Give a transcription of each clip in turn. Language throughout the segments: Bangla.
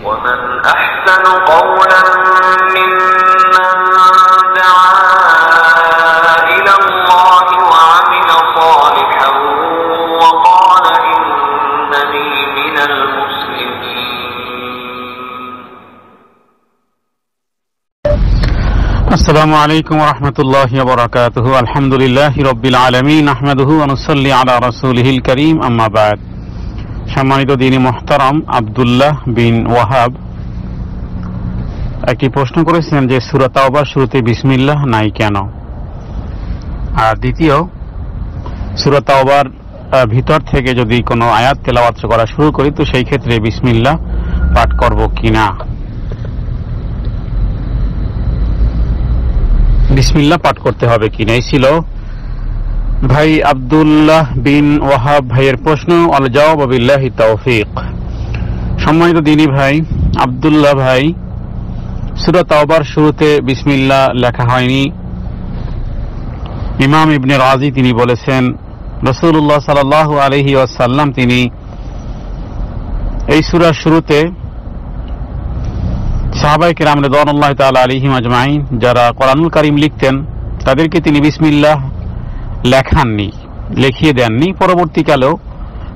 ومن أحسن قولا ممن دعا إلى الله وعمل صالحا وقال إنني من المسلمين. السلام عليكم ورحمة الله وبركاته. الحمد لله رب العالمين نحمده ونصلي على رسوله الكريم أما بعد. সম্মানিত দ্বীনি মুহতারাম, আব্দুল্লাহ বিন ওয়াহাব একটি প্রশ্ন করেছেন যে সূরা তাওবার শুরুতে বিসমিল্লাহ নাই কেন, আর দ্বিতীয় সূরা তাওবার ভিতর থেকে যদি কোনো আয়াত তেলাওয়াত করা শুরু করি তো সেই ক্ষেত্রে বিসমিল্লাহ পাঠ করব কিনা। বিসমিল্লাহ পাঠ করতে হবে কিনা, এই ছিল ভাই আব্দুল্লাহ বিন ওয়াহাব ভাইয়ের প্রশ্ন। আল জাওয়াব বিল্লাহি তাওফিক। সম্মানিত দ্বীনি ভাই আব্দুল্লাহ ভাই, সূরা তাওবার শুরুতে বিসমিল্লাহ লেখা হয়নি। ইমাম ইবনে রাজি তিনি বলেছেন রাসূলুল্লাহ সাল্লাল্লাহু আলাইহি ওয়াসাল্লাম তিনি এই সূরার শুরুতে সাহাবায়ে কেরাম রাদিয়াল্লাহু তাআলা আলাইহিম আজমাইন যারা কোরআনুল কারীম লিখতেন তাদেরকে তিনি বিসমিল্লাহ লেখাননি, লিখিয়ে দেননি। পরবর্তীকালেও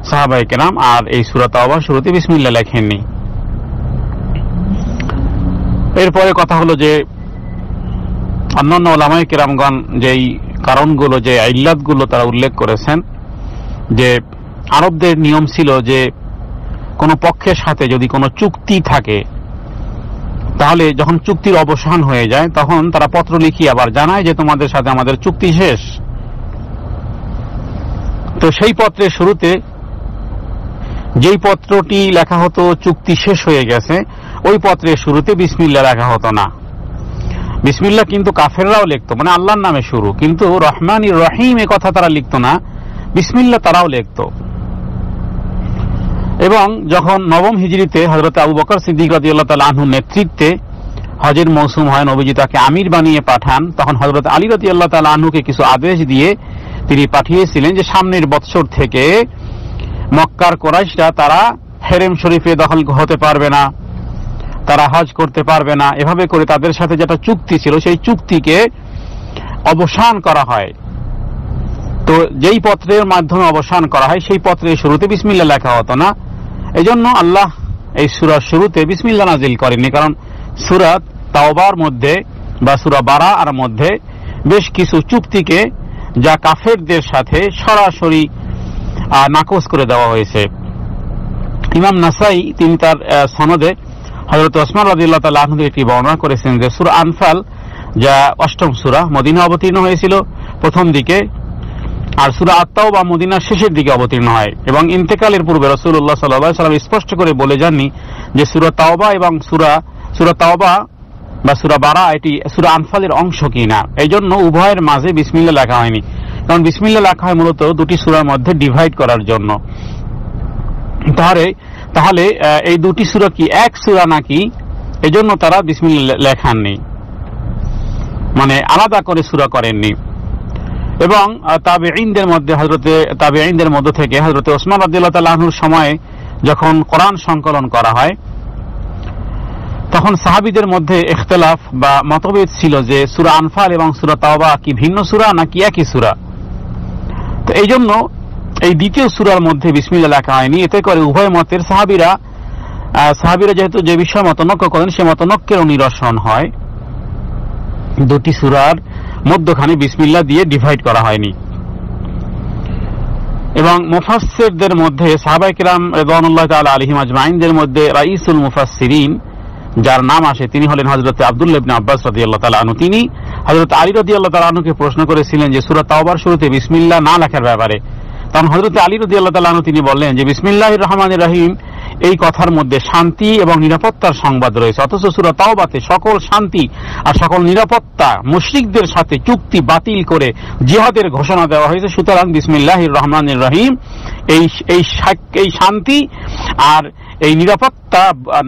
সাহাবায়ে কেরাম আর এই সূরা তাওবার শুরুতে বিসমিল্লাহ লেখেননি। এরপরে কথা হলো যে অন্যান্য উলামায়ে কেরামগণ যেই কারণগুলো, যে ইল্লাতগুলো তারা উল্লেখ করেছেন, যে আরবদের নিয়ম ছিল যে কোনো পক্ষের সাথে যদি কোনো চুক্তি থাকে তাহলে যখন চুক্তির অবসান হয়ে যায় তখন তারা পত্র লিখিয়ে আবার জানায় যে তোমাদের সাথে আমাদের চুক্তি শেষ। তো সেই পত্রের শুরুতে যেই পত্রটি লেখা হতো চুক্তি শেষ হয়ে গেছে, ওই পত্রের শুরুতে বিসমিল্লাহ লেখা হতো না। বিসমিল্লাহ কিন্তু কাফেররাও লিখতো, মানে আল্লাহর নামে শুরু, কিন্তু রহমানির রহিম এ কথা তারা লিখতো না, বিসমিল্লাহ তারাও লিখতো। এবং যখন নবম হিজরিতে হযরত আবু বকর সিদ্দিক রাদিয়াল্লাহু তাআলা আনহুর নেতৃত্বে হজের মৌসুম হয়, নবীজি তাকে আমির বানিয়ে পাঠান, তখন হযরত আলী রাদিয়াল্লাহু তাআলা আনহুকে কিছু আদেশ দিয়ে তিনি পাঠিয়েছিলেন যে সামনের বৎসর থেকে মক্কার কুরাইশরা তারা হেরেম শরীফে দখল হতে পারবে না, তারা হজ করতে পারবে না। এভাবে করে তাদের সাথে যেটা চুক্তি ছিল সেই চুক্তিকে অবসান করা হয়। তো যেই পত্রের মাধ্যমে অবসান করা হয় সেই পত্রের শুরুতে বিসমিল্লাহ লেখা হতো না। এজন্য আল্লাহ এই সূরার শুরুতে বিসমিল্লাহ নাজিল করেননি, কারণ সূরা তাওবার মধ্যে বা সূরা বারাআর মধ্যে বেশ কিছু চুক্তিকে যা কাফেরদের সাথে সরাসরি নাকচ করে দেওয়া হয়েছে। ইমাম নাসাই তিনি তার সনদে হযরত ওসমান রাদিয়াল্লাহু তাআলা আনহু একটি বর্ণনা করেছেন যে সূরা আনফাল, যা অষ্টম সূরা, মদিনা অবতীর্ণ হয়েছিল প্রথম দিকে, আর সূরা আত-তাওবা মদিনার শেষের দিকে অবতীর্ণ হয়। এবং ইন্তেকালের পূর্বে রাসূলুল্লাহ সাল্লাল্লাহু আলাইহি ওয়াসাল্লাম স্পষ্ট করে বলে যাননি যে সূরা তাওবা এবং সূরা তাওবা বা সূরা বারা এটি সূরা আনফালের অংশ কিনা। এই জন্য উভয়ের মাঝে বিসমিল্লাহ লেখা হয়নি, কারণ বিসমিল্লাহ লেখা হয় মূলত দুটি সূরার মধ্যে ডিভাইড করার জন্য। তাহলে এই দুটি সূরা কি এক সূরা নাকি, এজন্য তারা বিসমিল্লাহ লেখাননি, মানে আলাদা করে সূরা করেননি। এবং তাবেঈনদের মধ্য থেকে হযরত ওসমান রাদিয়াল্লাহু তাআলা আনহুর সময়ে যখন কোরআন সংকলন করা হয় তখন সাহাবীদের মধ্যে ইখতিলাফ বা মতভেদ ছিল যে সূরা আনফাল এবং সূরা তাওবা কি ভিন্ন সূরা নাকি একই সূরা। তো এই জন্য এই দ্বিতীয় সূরার মধ্যে বিসমিল্লাহ লেখা হয়নি। এতে করে উভয় মতের সাহাবীরা যেহেতু যে বিষয়ে মতনৈক্য করেন সে মতনৈক্যের নিরসন হয়। দুটি সূরার মধ্যখানে বিসমিল্লাহ দিয়ে ডিভাইড করা হয়নি। এবং মুফাসসিরদের মধ্যে সাহাবায়ে কেরাম রাদিয়াল্লাহু তাআলা আলাইহিম আজমাইনদের মধ্যে রাইসুল মুফাসসিরিন যার নাম আসে তিনি হলেন হযরত আব্দুল্লাহ ইবনে আব্বাস রাদিয়াল্লাহু তাআলা আনহু। তিনি হযরত আলী রাদিয়াল্লাহু তাআলা আনহুকে প্রশ্ন করেছিলেন যে সূরা তাওবার শুরুতে বিসমিল্লাহ না লেখার ব্যাপারে। তখন হযরত আলী রাদিয়াল্লাহু তাআলা আনহু তিনি বললেন যে বিসমিল্লাহির রহমানির রহিম এই কথার মধ্যে শান্তি এবং নিরাপত্তার সংবাদ রয়েছে, অথচ সূরা তাওবাতে সকল শান্তি আর সকল নিরাপত্তা মুশরিকদের সাথে চুক্তি বাতিল করে জিহাদের ঘোষণা দেওয়া হয়েছে। সুতরাং বিসমিল্লাহির রহমানির রহিম এই শান্তি আর এই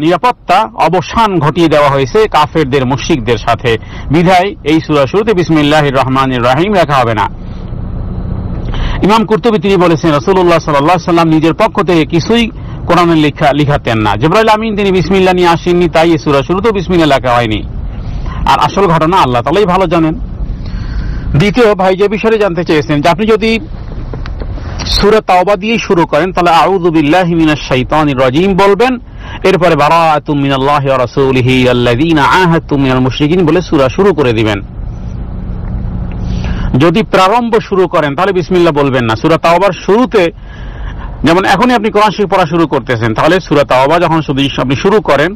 নিরাপত্তা অবসান ঘটিয়ে দেওয়া হয়েছে কাফেরদের মুশরিকদের সাথে। বিধায় এই সূরা শুরুতে বিসমিল্লাহির রহমানির রহিম লেখা হবে না। ইমাম কুরতুবী তিনি বলেছেন রাসূলুল্লাহ সাল্লাল্লাহু আলাইহি ওয়াসাল্লাম নিজের পক্ষ থেকে কিছুই কোরআনে লিখাতেন না। জিবরাইল আমিন তিনি বিসমিল্লাহ নিয়ে আসেননি, তাই এই সূরা শুরুতেও বিসমিল্লাহ লেখা হয়নি। আর আসল ঘটনা আল্লাহ তাআলাই ভালো জানেন। দ্বিতীয় ভাই যে বিষয়ে জানতে চেয়েছেন যে আপনি যদি সূরা তাওবা দিয়ে শুরু করেন তাহলে আউযু বিল্লাহি মিনাশ শাইতানির রাজীম বলবেন, এরপরে বারাআতুম মিনাল্লাহি ওয়া রাসূলিহি আল্লাযীনা আহাদতুম মিনাল মুশরিকিন বলে সূরা শুরু করে দিবেন। যদি প্রারম্ভ শুরু করেন তাহলে বিসমিল্লাহ বলবেন না। সূরা তাওবার শুরুতে, যেমন এখনই আপনি কোরআন শরীফ পড়া শুরু করতেছেন, তাহলে সূরা তাওবা যখন আপনি শুরু করেন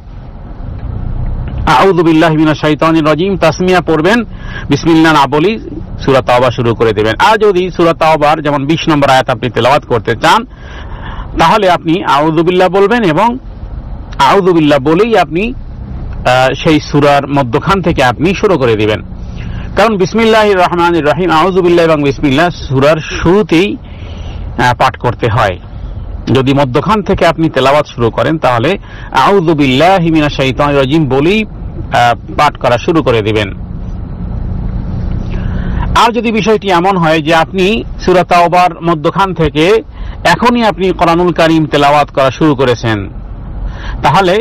আউযু বিল্লাহি মিনাশ শাইতানির রাজীম তাসমিয়া পড়বেন, বিসমিল্লাহ না বলি সূরা তাওবা শুরু করে দিবেন। আর যদি সূরা তাওবার যেমন 20 নম্বর আয়াত আপনি তেলাওয়াত করতে চান তাহলে আপনি আউযু বিল্লাহ বলবেন এবং আউযু বিল্লাহ বলেই আপনি সেই সূরার মধ্যখান থেকে আপনি শুরু করে দিবেন। কারণ বিসমিল্লাহির রহমানির রহিম আউযু বিল্লাহ এবং বিসমিল্লাহ সূরার শুরুতেই পাঠ করতে হয়। যদি মধ্যখান থেকে আপনি তেলাওয়াত শুরু করেন তাহলে আউযু বিল্লাহি মিনাশ শাইতানির রাজীম বলেই পাঠ করা শুরু করে দিবেন। আর যদি বিষয়টি এমন হয় যে আপনি সূরা তাওবার মধ্যখান থেকে এখনই আপনি কোরআনুল কারীম তেলাওয়াত করা শুরু করেছেন, তাহলে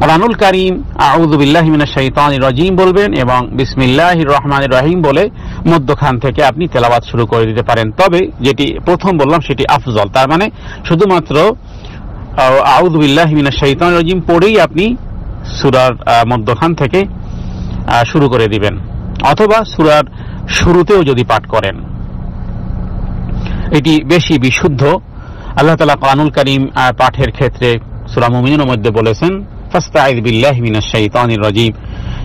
কোরআনুল কারীম আউযু বিল্লাহি মিনাশ শাইতানির রাজীম বলবেন এবং বিসমিল্লাহির রহমানির রহিম বলে মধ্যখান থেকে আপনি তেলাওয়াত শুরু করে দিতে পারেন। তবে যেটি প্রথম বললাম সেটি আফজল, তার মানে শুধুমাত্র আউযু বিল্লাহি মিনাশ শাইতানির রাজীম পড়েই আপনি সূরার মধ্যখান থেকে শুরু করে দিবেন, অথবা সূরার শুরুতেও যদি পাঠ করেন এটি বেশি বিশুদ্ধ। আল্লাহ তাআলা কোরআনুল কারীম পাঠের ক্ষেত্রে সূরা মুমিনুনের মধ্যে বলেছেন ফাস্তাইয বিল্লাহি মিনাশ শাইতানির রাজীম,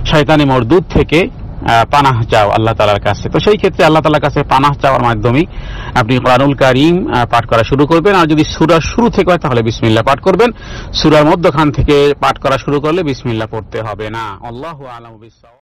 শয়তানি মরদুদ থেকে পানাহ চাও আল্লাহ তাআলার কাছে। তো সেই ক্ষেত্রে আল্লাহ তাআলার কাছে পানাহ চাওয়ার মাধ্যমে আপনি কোরআনুল কারীম পাঠ করা শুরু করবেন। আর যদি সূরার শুরু থেকে হয় তাহলে বিসমিল্লাহ পাঠ করবেন। সূরার মধ্যখান থেকে পাঠ করা শুরু করলে বিসমিল্লাহ পড়তে হবে না। আল্লাহু আ'লামু বিস-সাওয়াব।